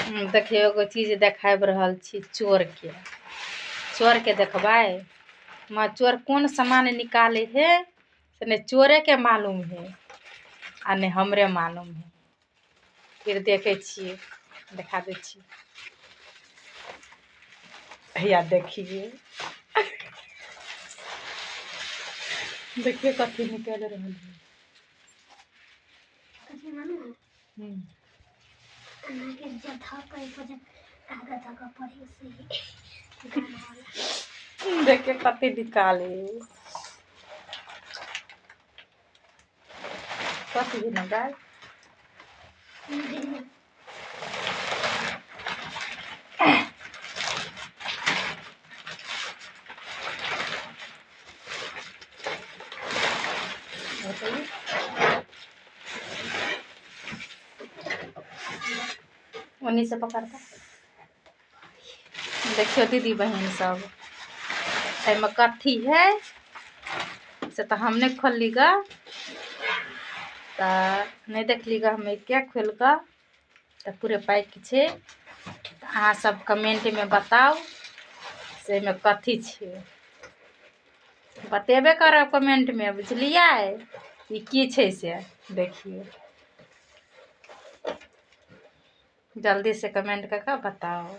देखिए एगो चीज देखाब रहल छी चोर के देखबै। माँ चोर कौन सामान निकाले है से नहीं चोरे के मालूम है आ नहीं हमरे मालूम है। फिर देखे छिए देखा दे छी। या देखिए देखिए कथी निकल रहल है। देखिए कथी निकाले कथी है ना गाय। उन्हीं से पकड़ता। देखियो दीदी बहन सब में कथी है से तो हम नहीं खोली गा तो नहीं देखली गा। हमें क्या खोल का तो पूरे पैक छे। अहाँ सब कमेंट में बताओ से में कथी छे बतेबे करब कमेंट में बुझलिए। ये की छे से देखिए जल्दी से कमेंट करके बताओ।